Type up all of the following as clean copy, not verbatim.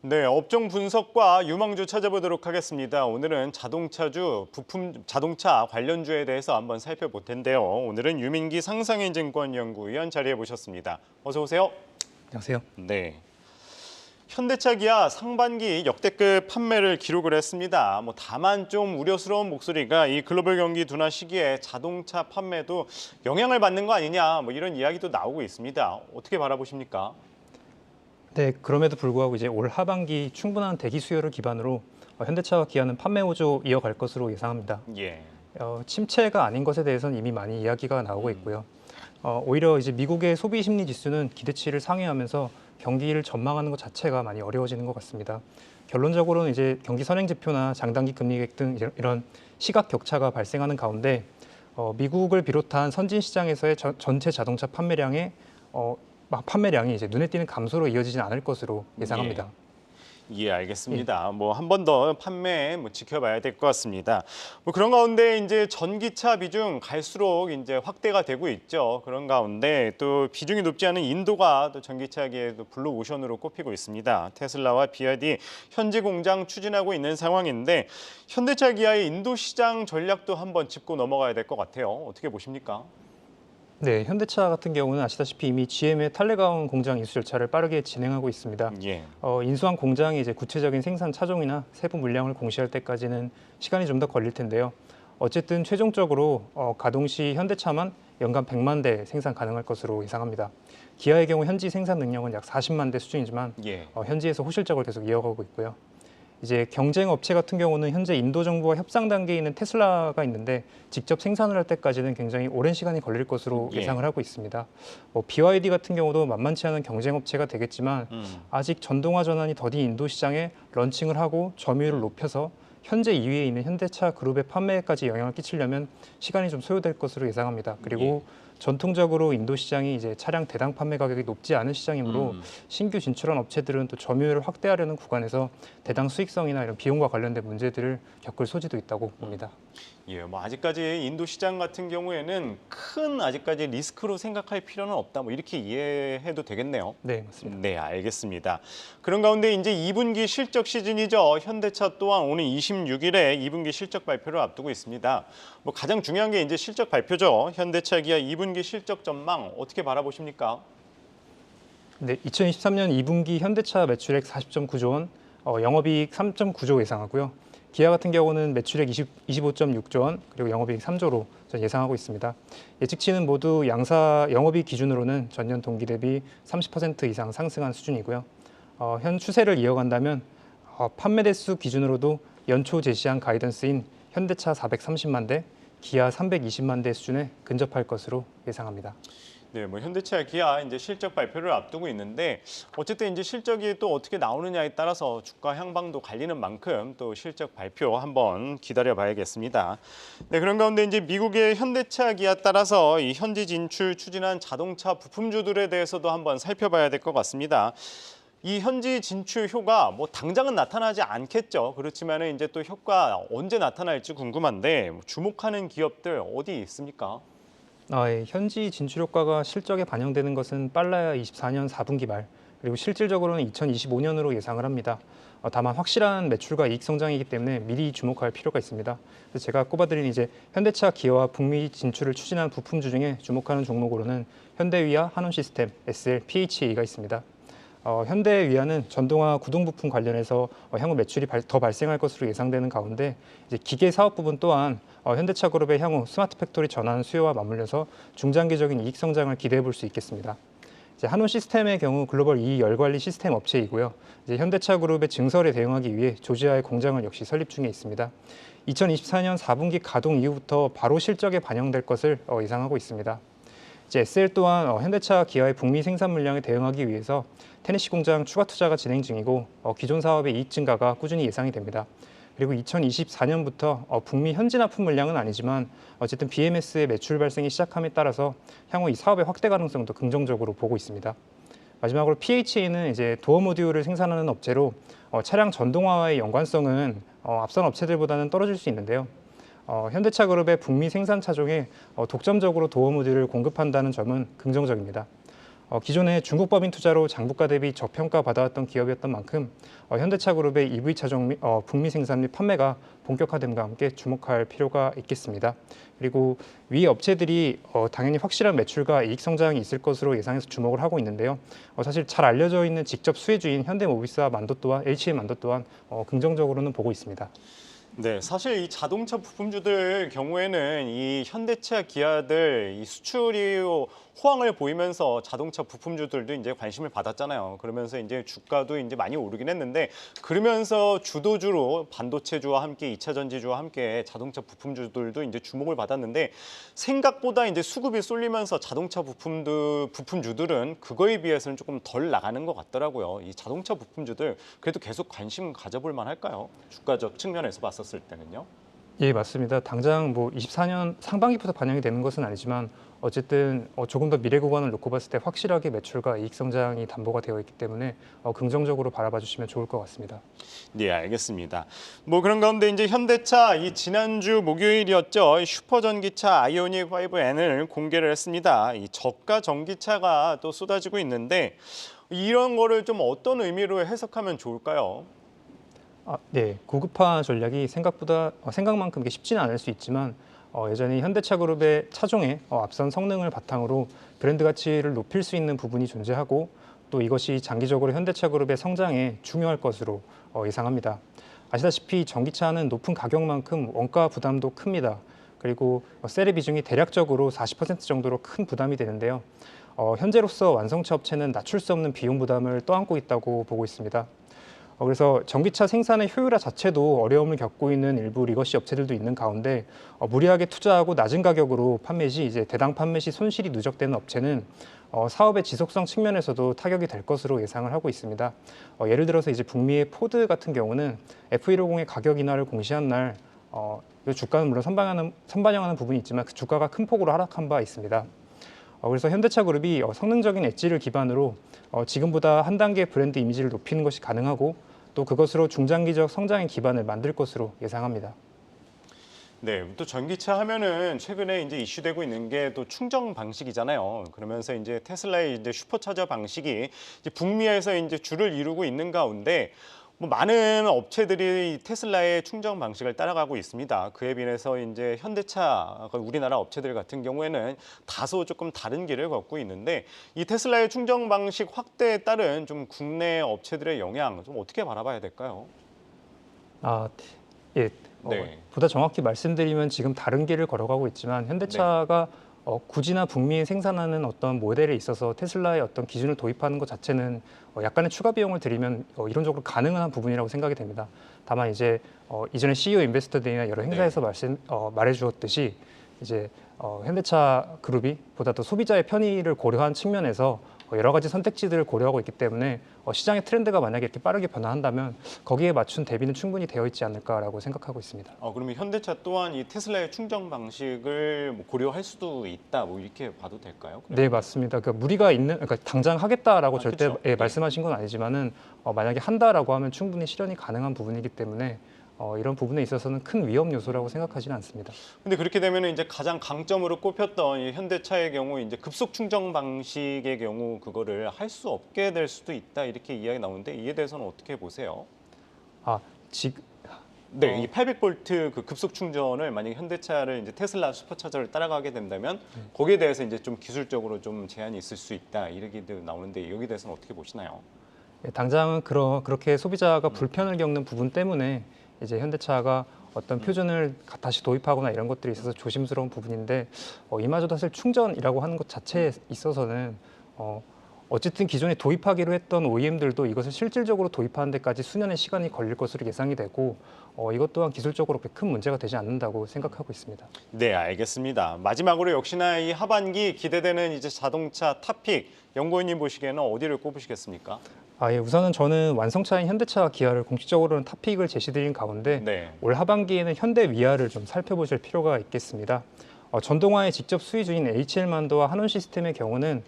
네, 업종 분석과 유망주 찾아보도록 하겠습니다. 오늘은 자동차 관련주에 대해서 한번 살펴볼 텐데요. 오늘은 유민기 상상인증권연구위원 자리해 보셨습니다. 어서 오세요. 안녕하세요. 네. 현대차 기아 상반기 역대급 판매를 기록을 했습니다. 다만 좀 우려스러운 목소리가 이 글로벌 경기 둔화 시기에 자동차 판매도 영향을 받는 거 아니냐 이런 이야기도 나오고 있습니다. 어떻게 바라보십니까? 네, 그럼에도 불구하고 이제 올 하반기 충분한 대기 수요를 기반으로 현대차와 기아는 판매 호조 이어갈 것으로 예상합니다. 예. 침체가 아닌 것에 대해서는 이미 많이 이야기가 나오고 있고요. 오히려 이제 미국의 소비 심리 지수는 기대치를 상회하면서 경기를 전망하는 것 자체가 많이 어려워지는 것 같습니다. 결론적으로는 이제 경기 선행 지표나 장단기 금리 계획 등 이런 시각 격차가 발생하는 가운데 미국을 비롯한 선진 시장에서의 전체 자동차 판매량이 이제 눈에 띄는 감소로 이어지진 않을 것으로 예상합니다. 예, 알겠습니다. 한 번 더 판매 지켜봐야 될 것 같습니다. 그런 가운데 이제 전기차 비중 갈수록 이제 확대가 되고 있죠. 그런 가운데 또 비중이 높지 않은 인도가 또 전기차계의 블루 오션으로 꼽히고 있습니다. 테슬라와 BYD 현지 공장 추진하고 있는 상황인데 현대차 기아의 인도 시장 전략도 한번 짚고 넘어가야 될 것 같아요. 어떻게 보십니까? 네, 현대차 같은 경우는 아시다시피 이미 GM의 탈레가온 공장 인수 절차를 빠르게 진행하고 있습니다. 예. 인수한 공장이 이제 구체적인 생산 차종이나 세부 물량을 공시할 때까지는 시간이 좀 더 걸릴 텐데요. 어쨌든 최종적으로 가동 시 현대차만 연간 100만 대 생산 가능할 것으로 예상합니다. 기아의 경우 현지 생산 능력은 약 40만 대 수준이지만 현지에서 호실적을 계속 이어가고 있고요. 이제 경쟁 업체 같은 경우는 현재 인도 정부와 협상 단계에 있는 테슬라가 있는데 직접 생산을 할 때까지는 굉장히 오랜 시간이 걸릴 것으로 예상을 하고 있습니다. BYD 같은 경우도 만만치 않은 경쟁 업체가 되겠지만 아직 전동화 전환이 더딘 인도 시장에 런칭을 하고 점유율을 높여서 현재 2위에 있는 현대차 그룹의 판매까지 영향을 끼치려면 시간이 좀 소요될 것으로 예상합니다. 그리고 전통적으로 인도 시장이 이제 차량 대당 판매 가격이 높지 않은 시장이므로 신규 진출한 업체들은 또 점유율을 확대하려는 구간에서 대당 수익성이나 이런 비용과 관련된 문제들을 겪을 소지도 있다고 봅니다. 예, 아직까지 인도 시장 같은 경우에는 큰 아직까지 리스크로 생각할 필요는 없다. 이렇게 이해해도 되겠네요. 네, 맞습니다. 네, 알겠습니다. 그런 가운데 이제 2분기 실적 시즌이죠. 현대차 또한 오늘 26일에 2분기 실적 발표를 앞두고 있습니다. 가장 중요한 게 이제 실적 발표죠. 현대차 기아 2분기 실적 전망 어떻게 바라보십니까? 네, 2023년 2분기 현대차 매출액 40.9조 원, 영업이익 3.9조 예상하고요. 기아 같은 경우는 매출액 25.6조 원, 그리고 영업이익 3조로 예상하고 있습니다. 예측치는 모두 양사 영업이익 기준으로는 전년 동기 대비 30% 이상 상승한 수준이고요. 현 추세를 이어간다면 판매 대수 기준으로도 연초 제시한 가이던스인 현대차 430만 대, 기아 320만 대 수준에 근접할 것으로 예상합니다. 네, 현대차 기아 이제 실적 발표를 앞두고 있는데 어쨌든 이제 실적이 또 어떻게 나오느냐에 따라서 주가 향방도 갈리는 만큼 또 실적 발표 한번 기다려 봐야겠습니다. 네, 그런 가운데 이제 미국의 현대차 기아 따라서 이 현지 진출 추진한 자동차 부품주들에 대해서도 한번 살펴봐야 될 것 같습니다. 이 현지 진출 효과 당장은 나타나지 않겠죠. 그렇지만 이제 또 효과 언제 나타날지 궁금한데 주목하는 기업들 어디 있습니까? 현지 진출 효과가 실적에 반영되는 것은 빨라야 24년 4분기 말, 그리고 실질적으로는 2025년으로 예상을 합니다. 다만 확실한 매출과 이익 성장이기 때문에 미리 주목할 필요가 있습니다. 그래서 제가 꼽아드린 이제 현대차 기아와 북미 진출을 추진한 부품주 중에 주목하는 종목으로는 현대위아, 한원시스템, SL, PHA가 있습니다. 현대위아는 전동화 구동 부품 관련해서 향후 매출이 더 발생할 것으로 예상되는 가운데 이제 기계 사업 부분 또한 현대차 그룹의 향후 스마트 팩토리 전환 수요와 맞물려서 중장기적인 이익 성장을 기대해 볼 수 있겠습니다. 이제 한원 시스템의 경우 글로벌 2위 열 관리 시스템 업체이고요. 이제 현대차 그룹의 증설에 대응하기 위해 조지아의 공장을 역시 설립 중에 있습니다. 2024년 4분기 가동 이후부터 바로 실적에 반영될 것을 예상하고 있습니다. 이제 SL 또한 현대차 기아의 북미 생산 물량에 대응하기 위해서 테네시 공장 추가 투자가 진행 중이고 기존 사업의 이익 증가가 꾸준히 예상이 됩니다. 그리고 2024년부터 북미 현지 납품 물량은 아니지만 어쨌든 BMS의 매출 발생이 시작함에 따라서 향후 이 사업의 확대 가능성도 긍정적으로 보고 있습니다. 마지막으로 PHA는 이제 도어 모듈을 생산하는 업체로 차량 전동화와의 연관성은 앞선 업체들보다는 떨어질 수 있는데요. 현대차 그룹의 북미 생산 차종에 독점적으로 도어 모듈을 공급한다는 점은 긍정적입니다. 기존에 중국 법인 투자로 장부가 대비 저평가 받아왔던 기업이었던 만큼 현대차그룹의 EV 차종 북미 생산 및 판매가 본격화됨과 함께 주목할 필요가 있겠습니다. 그리고 위 업체들이 당연히 확실한 매출과 이익 성장이 있을 것으로 예상해서 주목을 하고 있는데요. 사실 잘 알려져 있는 직접 수혜주인 현대모비스와 만도 또한 HM 만도 또한 긍정적으로는 보고 있습니다. 네, 사실 이 자동차 부품주들 경우에는 이 현대차, 기아들 이 수출이 호황을 보이면서 자동차 부품주들도 이제 관심을 받았잖아요. 그러면서 이제 주가도 이제 많이 오르긴 했는데 그러면서 주도주로 반도체주와 함께 2차 전지주와 함께 자동차 부품주들도 이제 주목을 받았는데 생각보다 이제 수급이 쏠리면서 자동차 부품주들은 그거에 비해서는 조금 덜 나가는 것 같더라고요. 이 자동차 부품주들 그래도 계속 관심 가져볼 만할까요? 주가적 측면에서 봤었을 때는요. 예, 맞습니다. 당장 뭐 24년 상반기부터 반영이 되는 것은 아니지만 어쨌든 조금 더 미래 구간을 놓고 봤을 때 확실하게 매출과 이익 성장이 담보가 되어 있기 때문에 긍정적으로 바라봐 주시면 좋을 것 같습니다. 네, 알겠습니다. 뭐 그런 가운데 이제 현대차 이 지난주 목요일이었죠. 이 슈퍼 전기차 아이오닉 5N을 공개를 했습니다. 이 저가 전기차가 또 쏟아지고 있는데 이런 거를 좀 어떤 의미로 해석하면 좋을까요? 네, 고급화 전략이 생각보다 생각만큼 이게 쉽지는 않을 수 있지만 여전히 현대차그룹의 차종의 앞선 성능을 바탕으로 브랜드 가치를 높일 수 있는 부분이 존재하고 또 이것이 장기적으로 현대차그룹의 성장에 중요할 것으로 예상합니다. 아시다시피 전기차는 높은 가격만큼 원가 부담도 큽니다. 그리고 셀의 비중이 대략적으로 40% 정도로 큰 부담이 되는데요. 현재로서 완성차 업체는 낮출 수 없는 비용 부담을 떠안고 있다고 보고 있습니다. 그래서 전기차 생산의 효율화 자체도 어려움을 겪고 있는 일부 리거시 업체들도 있는 가운데 무리하게 투자하고 낮은 가격으로 판매 시 이제 대당 판매 시 손실이 누적되는 업체는 사업의 지속성 측면에서도 타격이 될 것으로 예상을 하고 있습니다. 예를 들어서 이제 북미의 포드 같은 경우는 F150의 가격 인하를 공시한 날 주가는 물론 선반영하는 부분이 있지만 그 주가가 큰 폭으로 하락한 바 있습니다. 그래서 현대차그룹이 성능적인 엣지를 기반으로 지금보다 한 단계 브랜드 이미지를 높이는 것이 가능하고 또 그것으로 중장기적 성장의 기반을 만들 것으로 예상합니다. 네, 또 전기차 하면은 최근에 이제 이슈되고 있는 게 또 충전 방식이잖아요. 그러면서 이제 테슬라의 이제 슈퍼차저 방식이 이제 북미에서 이제 주를 이루고 있는 가운데 뭐 많은 업체들이 테슬라의 충전 방식을 따라가고 있습니다. 그에 비해서 이제 현대차, 우리나라 업체들 같은 경우에는 다소 조금 다른 길을 걷고 있는데 이 테슬라의 충전 방식 확대에 따른 좀 국내 업체들의 영향 좀 어떻게 바라봐야 될까요? 예. 네. 보다 정확히 말씀드리면 지금 다른 길을 걸어가고 있지만 현대차가 굳이나 북미에 생산하는 어떤 모델에 있어서 테슬라의 어떤 기준을 도입하는 것 자체는 약간의 추가 비용을 들이면 이론적으로 가능한 부분이라고 생각이 됩니다. 다만 이제 이전에 CEO 인베스터 데이나 여러 행사에서 말해주었듯이 이제 현대차 그룹이 보다 더 소비자의 편의를 고려한 측면에서 여러 가지 선택지들을 고려하고 있기 때문에 시장의 트렌드가 만약에 이렇게 빠르게 변화한다면 거기에 맞춘 대비는 충분히 되어 있지 않을까라고 생각하고 있습니다. 그러면 현대차 또한 이 테슬라의 충전 방식을 뭐 고려할 수도 있다, 뭐 이렇게 봐도 될까요? 네, 맞습니다. 그러니까 무리가 있는, 그러니까 당장 하겠다라고 절대 그렇죠. 네. 말씀하신 건 아니지만은 만약에 한다라고 하면 충분히 실현이 가능한 부분이기 때문에 이런 부분에 있어서는 큰 위험 요소라고 생각하지는 않습니다. 근데 그렇게 되면 이제 가장 강점으로 꼽혔던 이 현대차의 경우 이제 급속 충전 방식의 경우 그거를 할 수 없게 될 수도 있다 이렇게 이야기 나오는데 이에 대해서는 어떻게 보세요? 지금 네, 이 800V 그 급속 충전을 만약에 현대차를 이제 테슬라 슈퍼차저를 따라가게 된다면 거기에 대해서 이제 좀 기술적으로 좀 제한이 있을 수 있다 이렇게도 나오는데 여기에 대해서는 어떻게 보시나요? 당장은 그렇게 소비자가 불편을 겪는 부분 때문에 이제 현대차가 어떤 표준을 다시 도입하거나 이런 것들이 있어서 조심스러운 부분인데 이마저도 사실 충전이라고 하는 것 자체에 있어서는 어쨌든 기존에 도입하기로 했던 OEM들도 이것을 실질적으로 도입하는 데까지 수년의 시간이 걸릴 것으로 예상이 되고 이것 또한 기술적으로 그렇게 큰 문제가 되지 않는다고 생각하고 있습니다. 네, 알겠습니다. 마지막으로 역시나 이 하반기 기대되는 이제 자동차 탑픽 연구원님 보시기에는 어디를 꼽으시겠습니까? 예, 우선은 저는 완성차인 현대차, 기아를 공식적으로는 탑픽을 제시드린 가운데 네. 올 하반기에는 현대 위아를 좀 살펴보실 필요가 있겠습니다. 전동화의 직접 수혜주인 HL만도와 한원 시스템의 경우는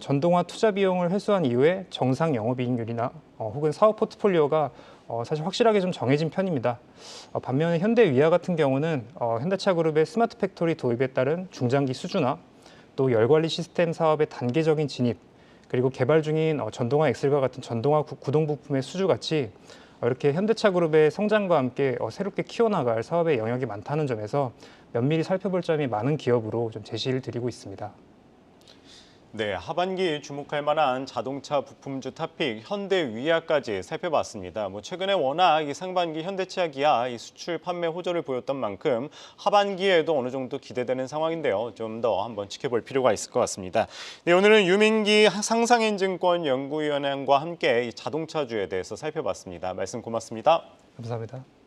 전동화 투자 비용을 회수한 이후에 정상 영업이익률이나 혹은 사업 포트폴리오가 사실 확실하게 좀 정해진 편입니다. 반면에 현대 위아 같은 경우는 현대차 그룹의 스마트 팩토리 도입에 따른 중장기 수주나 또 열관리 시스템 사업의 단계적인 진입 그리고 개발 중인 전동화 엑셀과 같은 전동화 구동 부품의 수주 같이 이렇게 현대차 그룹의 성장과 함께 새롭게 키워나갈 사업의 영역이 많다는 점에서 면밀히 살펴볼 점이 많은 기업으로 좀 제시를 드리고 있습니다. 네, 하반기 주목할 만한 자동차 부품주 탑픽 현대 위아까지 살펴봤습니다. 최근에 워낙 이 상반기 현대차 기아 이 수출 판매 호조를 보였던 만큼 하반기에도 어느 정도 기대되는 상황인데요. 좀 더 한번 지켜볼 필요가 있을 것 같습니다. 네, 오늘은 유민기 상상인증권 연구위원장과 함께 이 자동차주에 대해서 살펴봤습니다. 말씀 고맙습니다. 감사합니다.